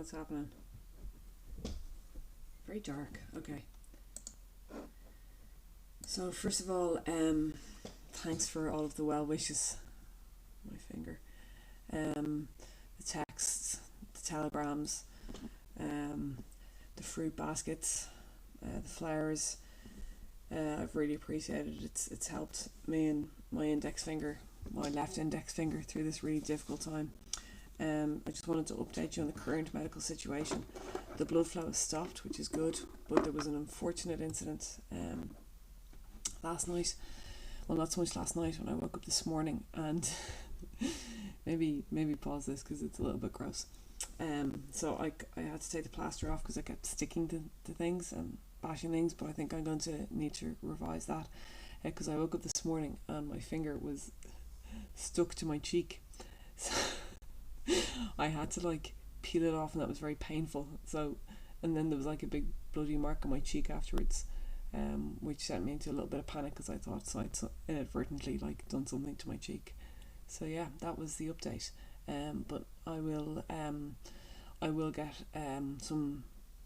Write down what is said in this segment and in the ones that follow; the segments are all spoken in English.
What's happening? Very dark. Okay. So first of all, thanks for all of the well wishes. My finger. The texts, the telegrams, the fruit baskets, the flowers. I've really appreciated it. It's helped me and my left index finger through this really difficult time. I just wanted to update you on the current medical situation. The blood flow has stopped, which is good, but there was an unfortunate incident last night. Well, not so much last night, when I woke up this morning, and maybe pause this because it's a little bit gross. So I had to take the plaster off because I kept sticking to things and bashing things, but I think I'm going to need to revise that because I woke up this morning and my finger was stuck to my cheek. So I had to peel it off, and that was very painful. So, and then there was a big bloody mark on my cheek afterwards, which sent me into a little bit of panic because I thought I'd inadvertently done something to my cheek. So yeah, that was the update. But I will get some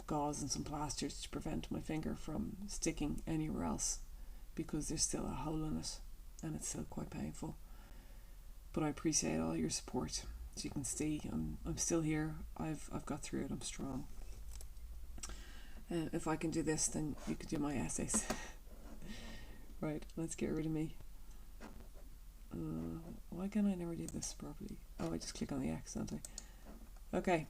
gauze and some plasters to prevent my finger from sticking anywhere else, because there's still a hole in it and it's still quite painful. But I appreciate all your support. As you can see, I'm still here. I've got through it. I'm strong. If I can do this, then you could do my essays. Right, let's get rid of me. Why can I never do this properly? Oh, I just click on the X, don't I? Okay.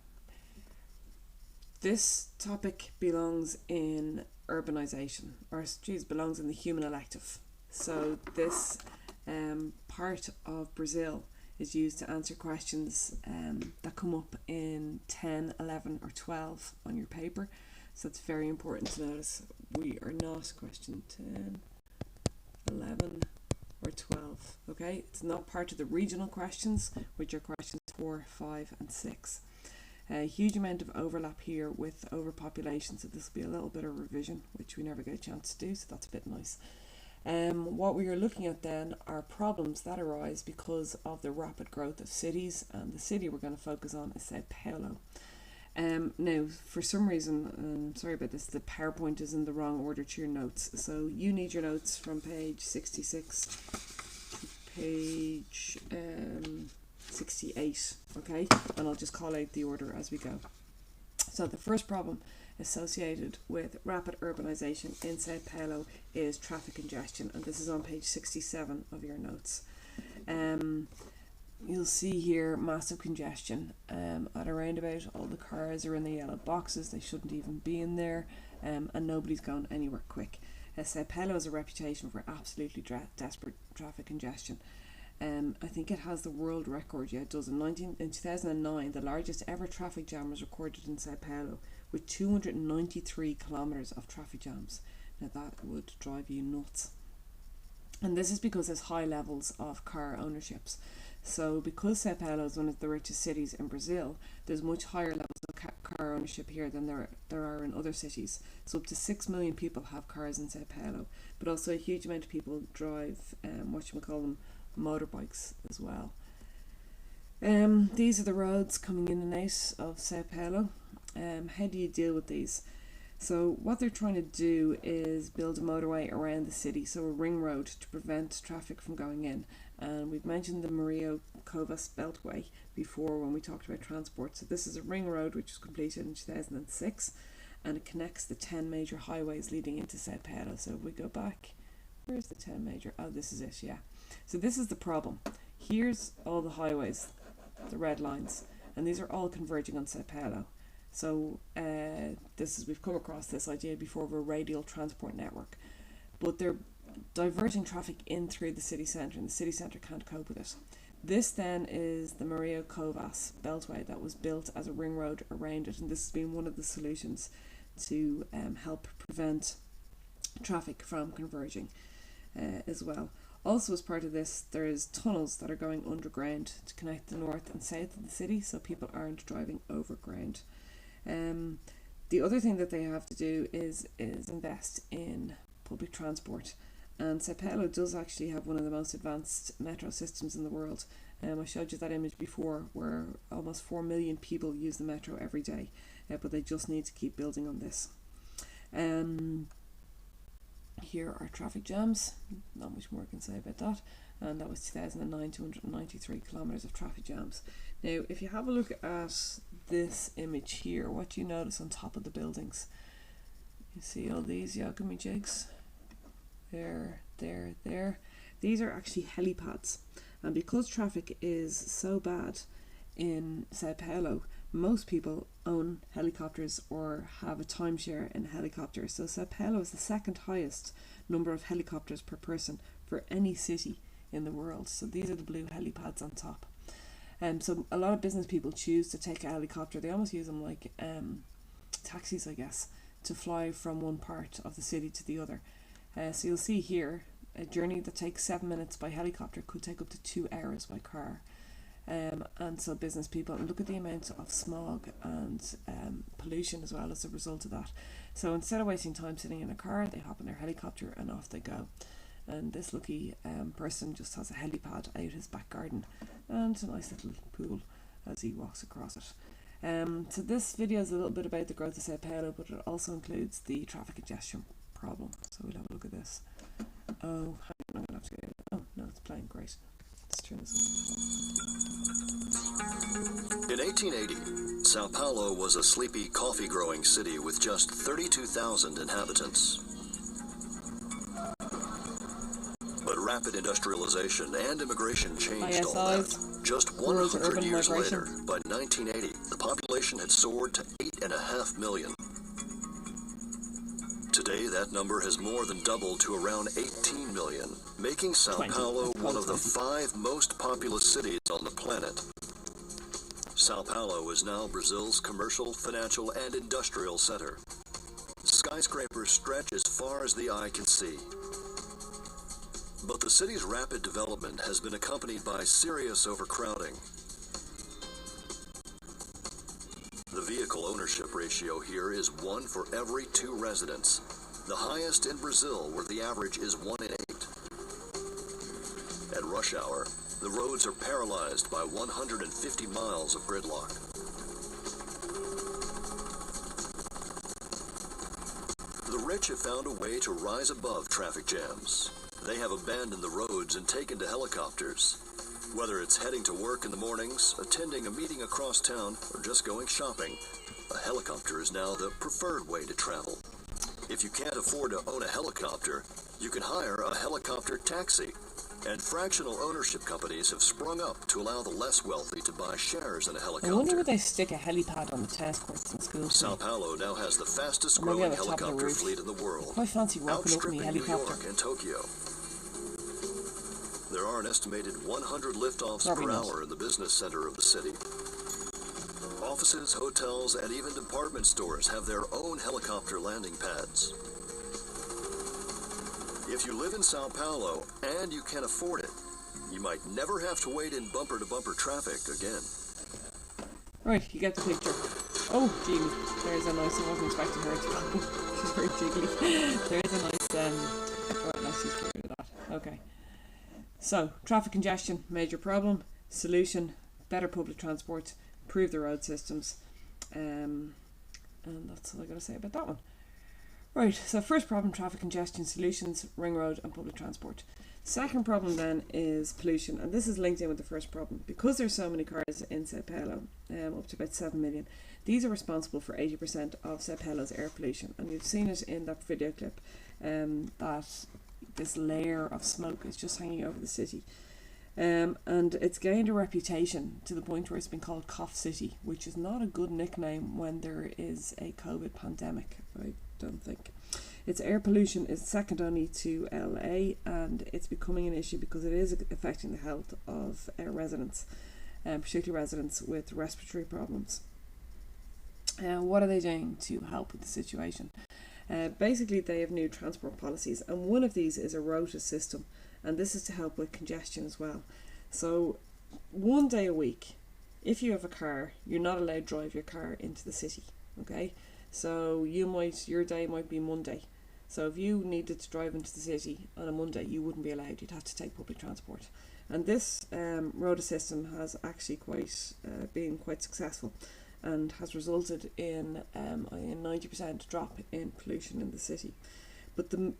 This topic belongs in urbanisation, or belongs in the human elective. So this part of Brazil is used to answer questions that come up in 10, 11 or 12 on your paper. So it's very important to notice we are not question 10, 11 or 12. Okay, it's not part of the regional questions, which are questions 4, 5 and 6. A huge amount of overlap here with overpopulation, so this will be a little bit of revision, which we never get a chance to do, so that's a bit nice. What we are looking at then are problems that arise because of the rapid growth of cities, and the city we're going to focus on is Sao Paulo. Now, for some reason, sorry about this, the PowerPoint is in the wrong order to your notes. So you need your notes from page 66 to page 68, okay? And I'll just call out the order as we go. So the first problem associated with rapid urbanisation in Sao Paulo is traffic congestion, and this is on page 67 of your notes. You'll see here massive congestion at a roundabout. All the cars are in the yellow boxes, they shouldn't even be in there, and nobody's going anywhere quick. Sao Paulo has a reputation for absolutely desperate traffic congestion. I think it has the world record. Yeah, it does. In 2009, the largest ever traffic jam was recorded in Sao Paulo, with 293 kilometres of traffic jams. Now that would drive you nuts. And this is because there's high levels of car ownerships. So because Sao Paulo is one of the richest cities in Brazil, there's much higher levels of car ownership here than there are in other cities. So up to 6 million people have cars in Sao Paulo, but also a huge amount of people drive motorbikes as well. These are the roads coming in and out of Sao Paulo. How do you deal with these? So what they're trying to do is build a motorway around the city, so a ring road to prevent traffic from going in. And we've mentioned the Maria Covas Beltway before when we talked about transport. So this is a ring road which was completed in 2006, and it connects the 10 major highways leading into Sao Paulo. So if we go back, where's the 10 major? Oh, this is it, yeah. So this is the problem. Here's all the highways, the red lines, and these are all converging on Sao Paulo. So we've come across this idea before of a radial transport network, but they're diverting traffic in through the city centre, and the city centre can't cope with it. This then is the Maria Covas Beltway that was built as a ring road around it, and this has been one of the solutions to help prevent traffic from converging as well. Also, as part of this, there's tunnels that are going underground to connect the north and south of the city, so people aren't driving overground. The other thing that they have to do is invest in public transport, And Sao Paulo does actually have one of the most advanced metro systems in the world. I showed you that image before where almost 4 million people use the metro every day, but they just need to keep building on this. Here are traffic jams, not much more I can say about that, and that was 2009, 293 kilometres of traffic jams. Now if you have a look at this image here, what do you notice on top of the buildings? You see all these Yakumi jigs? There. These are actually helipads, and because traffic is so bad in Sao Paulo, most people own helicopters or have a timeshare in a helicopter. So Sao Paulo is the second highest number of helicopters per person for any city in the world. So these are the blue helipads on top. So a lot of business people choose to take a helicopter. They almost use them like taxis, I guess, to fly from one part of the city to the other. So you'll see here, a journey that takes 7 minutes by helicopter could take up to 2 hours by car. And so business people, and look at the amount of smog and pollution as well as a result of that. So instead of wasting time sitting in a car, they hop in their helicopter and off they go. And this lucky person just has a helipad out his back garden and a nice little pool as he walks across it. So this video is a little bit about the growth of Sao Paulo, but it also includes the traffic congestion problem. So we'll have a look at this. Oh, hang on, I'm going to have to go. Oh, no, it's playing. Great. Let's turn this on. In 1880, Sao Paulo was a sleepy coffee-growing city with just 32,000 inhabitants. But rapid industrialization and immigration changed all that. Just 100 years later, by 1980, the population had soared to 8.5 million. Today, that number has more than doubled to around 18 million, making Sao Paulo one of the 5 most populous cities on the planet. Sao Paulo is now Brazil's commercial, financial, and industrial center. Skyscrapers stretch as far as the eye can see. But the city's rapid development has been accompanied by serious overcrowding. The vehicle ownership ratio here is 1 for every 2 residents, the highest in Brazil, where the average is 1 in 8. At rush hour, the roads are paralyzed by 150 miles of gridlock. The rich have found a way to rise above traffic jams. They have abandoned the roads and taken to helicopters. Whether it's heading to work in the mornings, attending a meeting across town, or just going shopping, a helicopter is now the preferred way to travel. If you can't afford to own a helicopter, you can hire a helicopter taxi. And fractional ownership companies have sprung up to allow the less wealthy to buy shares in a helicopter. I wonder would they stick a helipad on the tennis courts in schools. Sao Paulo now has the fastest growing helicopter fleet in the world, quite fancy walking up in the helicopter. New York and Tokyo. There are an estimated 100 liftoffs per hour in the business center of the city. Offices, hotels, and even department stores have their own helicopter landing pads. If you live in Sao Paulo and you can afford it, you might never have to wait in bumper-to-bumper traffic again. Right, you get the picture. Oh, gee, there's a nice, I wasn't expecting her to go. She's very jiggly. There's a nice, right, now she's cleared of that. Okay. So, traffic congestion, major problem. Solution, better public transport, improve the road systems. And that's all I got to say about that one. Right, so first problem, traffic congestion, solutions, ring road and public transport. Second problem then is pollution, and this is linked in with the first problem. Because there's so many cars in Sao Paulo, up to about 7 million, these are responsible for 80% of Sao Paulo's air pollution. And you've seen it in that video clip, that this layer of smoke is just hanging over the city. And it's gained a reputation to the point where it's been called Cough City, which is not a good nickname when there is a COVID pandemic, I don't think. Its air pollution is second only to LA, and it's becoming an issue because it is affecting the health of residents, particularly residents with respiratory problems. What are they doing to help with the situation? Basically, they have new transport policies, and one of these is a rota system, and this is to help with congestion as well. So 1 day a week, if you have a car, you're not allowed to drive your car into the city, okay? So your day might be Monday, So if you needed to drive into the city on a Monday, you wouldn't be allowed. You'd have to take public transport. And this rota system has actually been quite successful, and has resulted in a 90% drop in pollution in the city. But the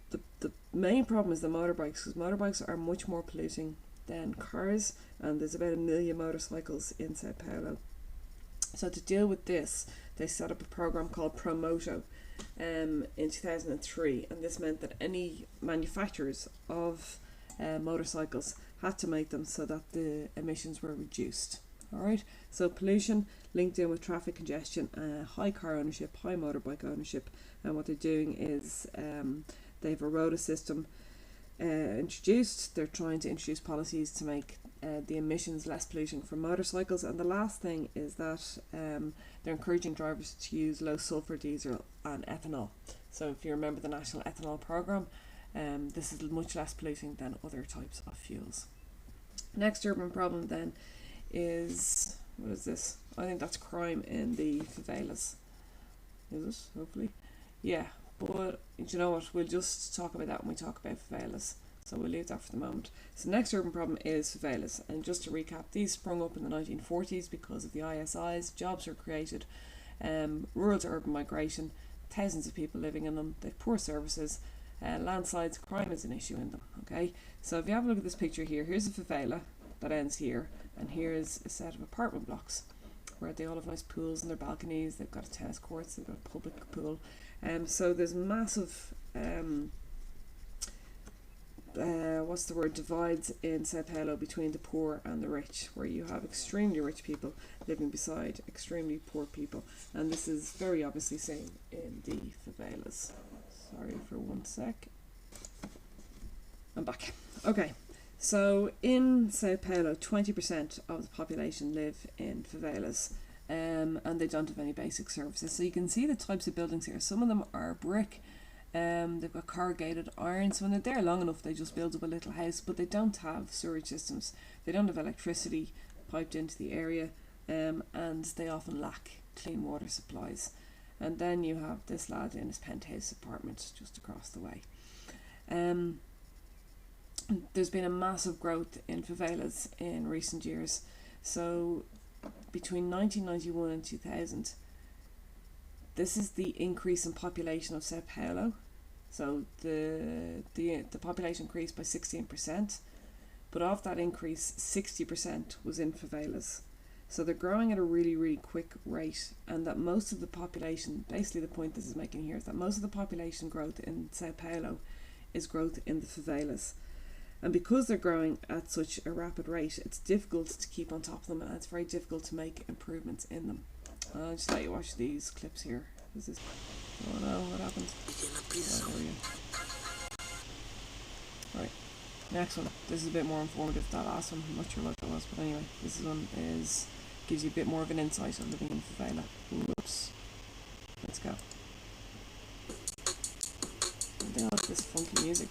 main problem is the motorbikes, because motorbikes are much more polluting than cars, and there's about 1 million motorcycles in Sao Paulo. So to deal with this, they set up a program called Promoto in 2003, and this meant that any manufacturers of motorcycles had to make them so that the emissions were reduced. Alright, so pollution linked in with traffic congestion, high car ownership, high motorbike ownership, and what they're doing is they have a rota system introduced. They're trying to introduce policies to make the emissions less polluting from motorcycles, and the last thing is that they're encouraging drivers to use low sulfur diesel and ethanol. So if you remember the national ethanol program, this is much less polluting than other types of fuels. Next urban problem then is, what is this? I think that's crime in the favelas. Is it? Hopefully. Yeah, but you know what? We'll just talk about that when we talk about favelas. So we'll leave that for the moment. So the next urban problem is favelas. And just to recap, these sprung up in the 1940s because of the ISIs. Jobs were created, rural to urban migration, thousands of people living in them. They have poor services, landslides, crime is an issue in them. Okay, so if you have a look at this picture here, here's a favela that ends here, and here's a set of apartment blocks where they all have nice pools in their balconies. They've got tennis courts, they've got a public pool. So there's massive divides in Sao Paulo between the poor and the rich, where you have extremely rich people living beside extremely poor people, and this is very obviously seen in the favelas. Sorry for one sec. I'm back. Okay, so in Sao Paulo, 20% of the population live in favelas, and they don't have any basic services. So you can see the types of buildings here. Some of them are brick. They've got corrugated iron, so when they're there long enough they just build up a little house, but they don't have sewerage systems, they don't have electricity piped into the area, and they often lack clean water supplies. And then you have this lad in his penthouse apartment just across the way. There's been a massive growth in favelas in recent years. So between 1991 and 2000, this is the increase in population of Sao Paulo. So the population increased by 16%, but of that increase, 60% was in favelas. So they're growing at a really, really quick rate, and that most of the population, basically the point this is making here, is that most of the population growth in Sao Paulo is growth in the favelas. And because they're growing at such a rapid rate, it's difficult to keep on top of them, and it's very difficult to make improvements in them. I'll just let you watch these clips here. This is, oh no, what happened? Right, next one. This is a bit more informative. That last one, I'm not sure what that was, but anyway, this one gives you a bit more of an insight on living in favela. Whoops. Let's go. They all have this funky music.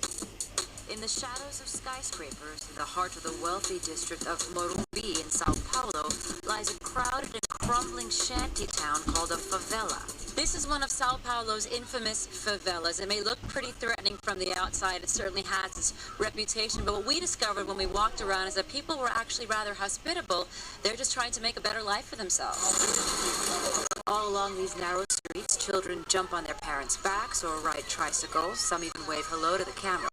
In the shadows of skyscrapers, in the heart of the wealthy district of Morumbi in Sao Paulo, lies a crowded and crumbling shanty town called a favela. This is one of Sao Paulo's infamous favelas. It may look pretty threatening from the outside. It certainly has its reputation. But what we discovered when we walked around is that people were actually rather hospitable. They're just trying to make a better life for themselves. All along these narrow streets, children jump on their parents' backs or ride tricycles. Some even wave hello to the camera.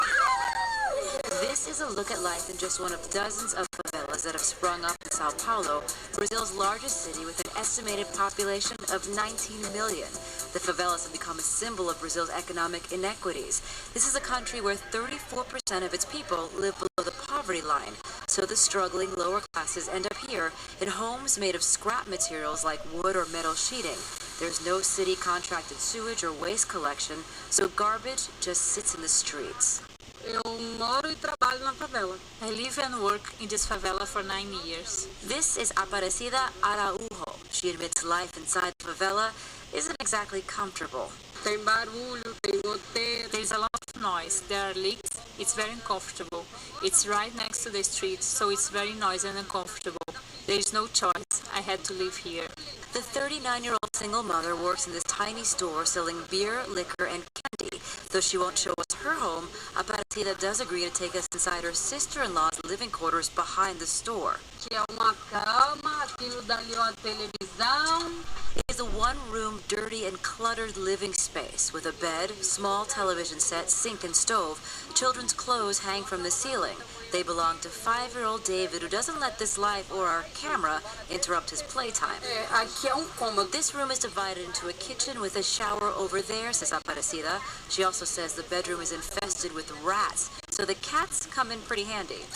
This is a look at life in just one of dozens of favelas that have sprung up in Sao Paulo, Brazil's largest city with an estimated population of 19 million. The favelas have become a symbol of Brazil's economic inequities. This is a country where 34% of its people live below the poverty line. So the struggling lower classes end up here in homes made of scrap materials like wood or metal sheeting. There's no city contracted sewage or waste collection, so garbage just sits in the streets. Eu moro e trabalho na favela. I live and work in this favela for 9 years. This is Aparecida Araujo. She admits life inside the favela isn't exactly comfortable. Tem barulho, tem goteira. There's a lot of noise. There are leaks. It's very uncomfortable. It's right next to the street, so it's very noisy and uncomfortable. There is no choice. I had to live here. The 39-year-old single mother works in this tiny store selling beer, liquor, and candy. Though she won't show us her home, Aparecida does agree to take us inside her sister-in-law's living quarters behind the store. Que é uma cama, aquilo dali é uma televisão. It is a one-room, dirty and cluttered living space with a bed, small television set, sink and stove. Children's clothes hang from the ceiling. They belong to 5-year-old David, who doesn't let this life or our camera interrupt his playtime. Aqui é cômodo. This room is divided into a kitchen with a shower over there, says Aparecida. She also says the bedroom is infested with rats, so the cats come in pretty handy.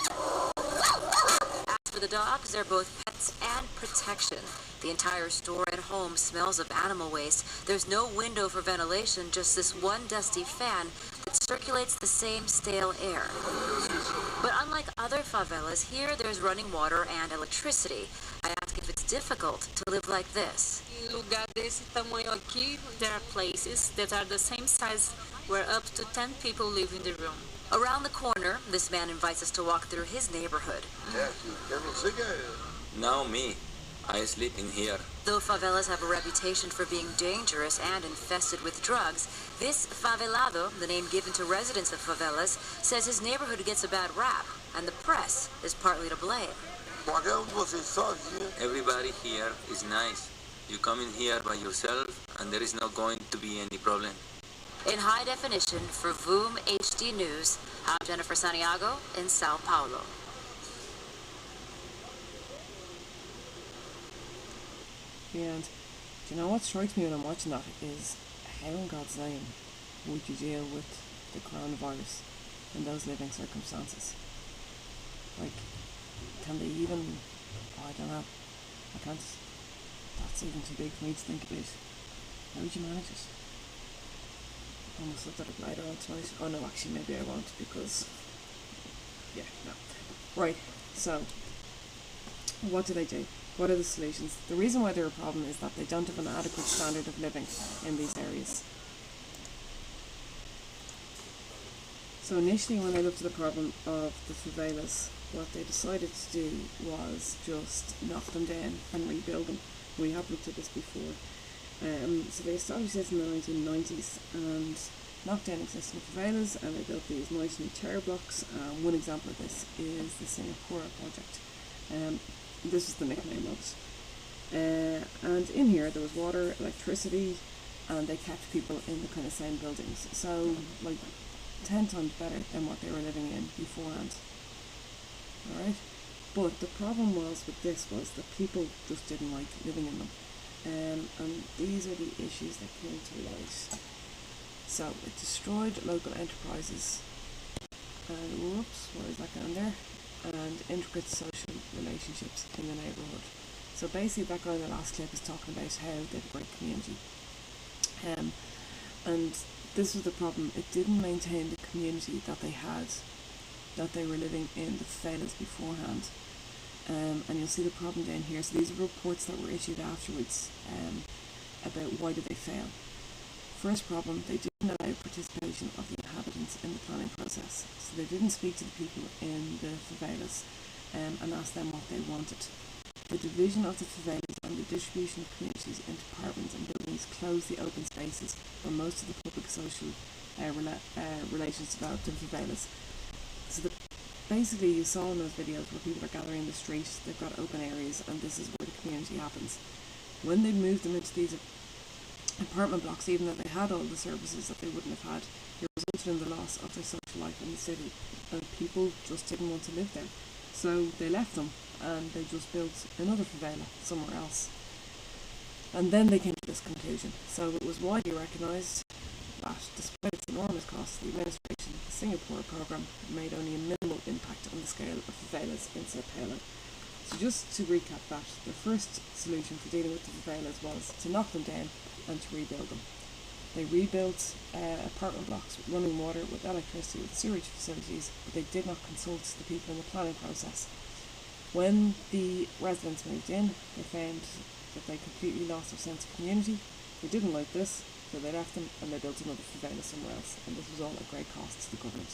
As for the dogs, they're both pets and protection. The entire store and home smells of animal waste. There's no window for ventilation, just this one dusty fan that circulates the same stale air. But unlike other favelas, here there's running water and electricity. I ask if it's difficult to live like this. Em lugar desse tamanho aqui, there are places that are the same size where up to 10 people live in the room. Around the corner, this man invites us to walk through his neighborhood. Now me. I sleep in here. Though favelas have a reputation for being dangerous and infested with drugs, this favelado, the name given to residents of favelas, says his neighborhood gets a bad rap, and the press is partly to blame. Everybody here is nice. You come in here by yourself and there is not going to be any problem. In high definition for VOOM HD News, I'm Jennifer Santiago in Sao Paulo. And do you know what strikes me when I'm watching that is how in God's name would you deal with the coronavirus in those living circumstances? Like, can they even, I don't know, I can't, that's even too big for me to think about. How would you manage it? I almost looked at it later on tonight. Oh no, actually maybe I won't, because, yeah, no. Right, so, what do they do? What are the solutions? The reason why they're a problem is that they don't have an adequate standard of living in these areas. So initially when they looked at the problem of the favelas, what they decided to do was just knock them down and rebuild them. We have looked at this before. So they established this in the 1990s and knocked down existing favelas, and they built these nice new tower blocks. One example of this is the Singapore project. This is the nickname of it. And in here there was water, electricity, and they kept people in the kind of same buildings. So like 10 times better than what they were living in beforehand. Alright? But the problem was with this was that people just didn't like living in them. And these are the issues that came to light. So it destroyed local enterprises. And whoops, what is that going there? And intricate social relationships in the neighbourhood. So basically that guy in the last clip is talking about how they have a great community. And this was the problem, it didn't maintain the community that they had, that they were living in the favelas beforehand. And you'll see the problem down here. So these are reports that were issued afterwards about why did they fail. First problem, they didn't allow participation of the inhabitants in the planning process. So they didn't speak to the people in the favelas and ask them what they wanted. The division of the favelas and the distribution of communities into apartments and buildings closed the open spaces where most of the public social relations developed in favelas. So basically you saw in those videos where people are gathering in the street, they've got open areas, and this is where the community happens. When they moved them into these apartment blocks, even though they had all the services that they wouldn't have had, it resulted in the loss of their social life in the city, and people just didn't want to live there. So they left them and they just built another favela somewhere else. And then they came to this conclusion. So it was widely recognised that despite its enormous costs, the administration of the Singapore program made only a minimal impact on the scale of favelas in Sao Paulo. So just to recap that, the first solution for dealing with the favelas was to knock them down and to rebuild them. They rebuilt apartment blocks with running water, with electricity, with sewage facilities, but they did not consult the people in the planning process. When the residents moved in, they found that they completely lost their sense of community. They didn't like this, so they left them and they built another favela somewhere else, and this was all at great cost to the government.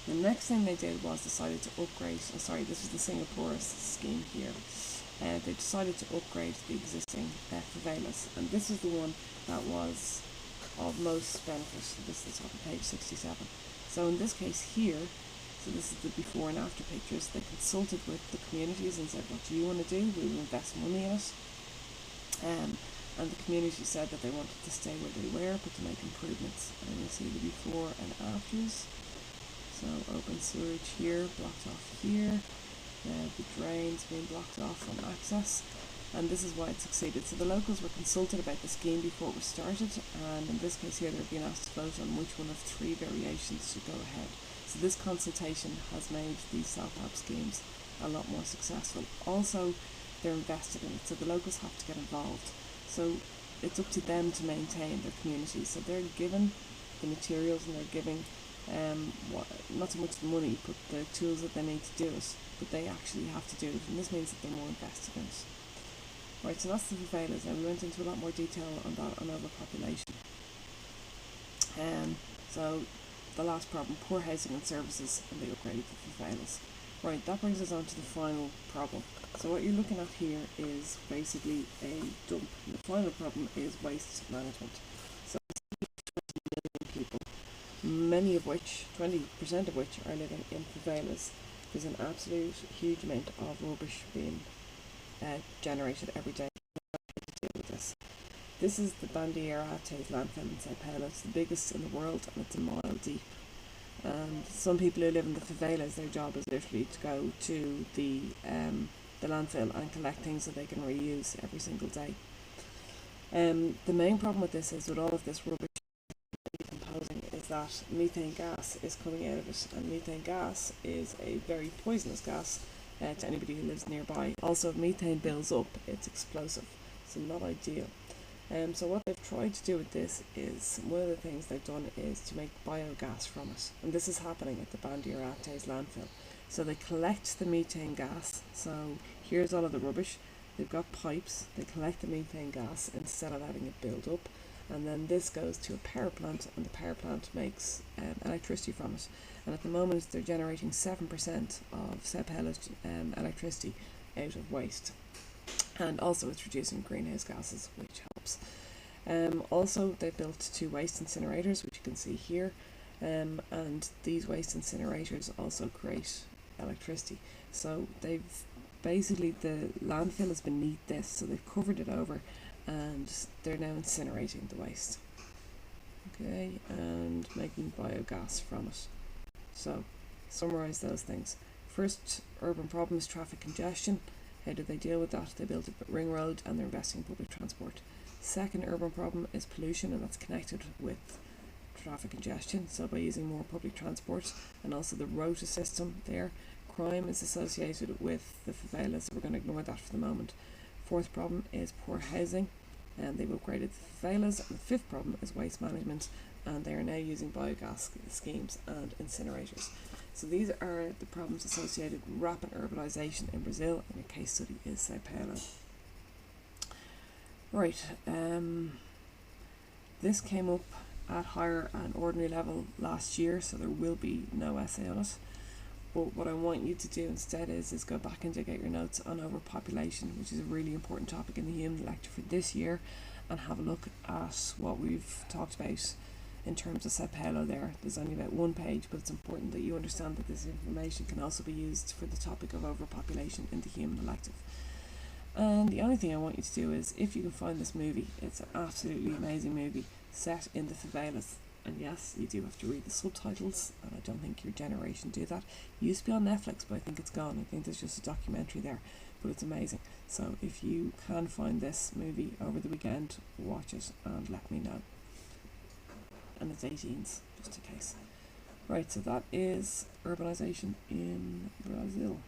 The next thing they did was decided to upgrade, this is the Singapore scheme here. They decided to upgrade the existing favelas, and this is the one that was of most benefit. This is on page 67. So in this case here, so this is the before and after pictures, they consulted with the communities and said, what do you want to do? We will invest money in it. And the community said that they wanted to stay where they were, but to make improvements. And you'll see the before and afters. So open sewage here, blocked off here. The drains being blocked off from access. And this is why it succeeded. So the locals were consulted about the scheme before it was started, and in this case here they're being asked to vote on which one of 3 variations should go ahead. So this consultation has made these self-help schemes a lot more successful. Also, they're invested in it, so the locals have to get involved. So it's up to them to maintain their community. So they're given the materials and they're giving not so much the money, but the tools that they need to do it, but they actually have to do it, and this means that they're more invested in it. Right, so that's the favelas. Now we went into a lot more detail on that, on overpopulation. So the last problem, poor housing and services, and they upgraded the favelas. Right, that brings us on to the final problem. So what you're looking at here is basically a dump. The final problem is waste management. So 20 million people, many of which, 20% of which are living in favelas. There's an absolute huge amount of rubbish being generated every day to deal with this. This is the Bandeirantes landfill in Sao Paulo. It's the biggest in the world and it's a mile deep. And some people who live in the favelas, their job is literally to go to the landfill and collect things that they can reuse every single day. The main problem with this is, with all of this rubbish decomposing, is that methane gas is coming out of it, and methane gas is a very poisonous gas to anybody who lives nearby. Also, if methane builds up, it's explosive, so not ideal. So what they've tried to do with this is, one of the things they've done is to make biogas from it, and this is happening at the Bandeirantes landfill. So they collect the methane gas. So here's all of the rubbish. They've got pipes. They collect the methane gas instead of letting it build up, and then this goes to a power plant, and the power plant makes electricity from it. And at the moment they're generating 7% of Sao Paulo's electricity out of waste, and also it's reducing greenhouse gases, which helps. Also they've built 2 waste incinerators, which you can see here, and these waste incinerators also create electricity. So they've basically, the landfill is beneath this, so they've covered it over and they're now incinerating the waste, okay, and making biogas from it. So summarise those things. First urban problem is traffic congestion. How do they deal with that? They built a ring road and they're investing in public transport. Second urban problem is pollution, and that's connected with traffic congestion, so by using more public transport, and also the rota system there. Crime is associated with the favelas, so we're going to ignore that for the moment. Fourth problem is poor housing, and they've upgraded the favelas. And the fifth problem is waste management, and they are now using biogas schemes and incinerators. So these are the problems associated with rapid urbanisation in Brazil, and a case study is Sao Paulo. Right, this came up at higher and ordinary level last year, so there will be no essay on it. But what I want you to do instead is go back and get your notes on overpopulation, which is a really important topic in the human lecture for this year, and have a look at what we've talked about in terms of Sao Paulo there. There's only about 1 page, but it's important that you understand that this information can also be used for the topic of overpopulation in the human elective. And the only thing I want you to do is, if you can find this movie, it's an absolutely amazing movie set in the favelas. And yes, you do have to read the subtitles, and I don't think your generation do that. It used to be on Netflix, but I think it's gone. I think there's just a documentary there, but it's amazing. So if you can find this movie over the weekend, watch it and let me know. And it's 18s, just in case. Right, so that is urbanisation in Brazil.